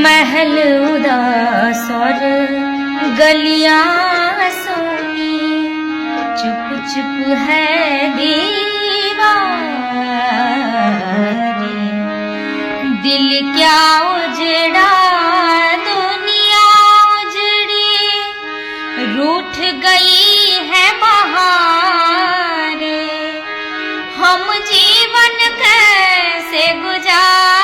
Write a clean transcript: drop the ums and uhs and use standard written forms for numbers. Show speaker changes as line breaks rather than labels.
महल उदास और गलियां सोनी, चुप चुप है दीवारें। दिल क्या उजड़ा, दुनिया उजड़ी, रूठ गई है बहारें। हम जीवन कैसे गुजार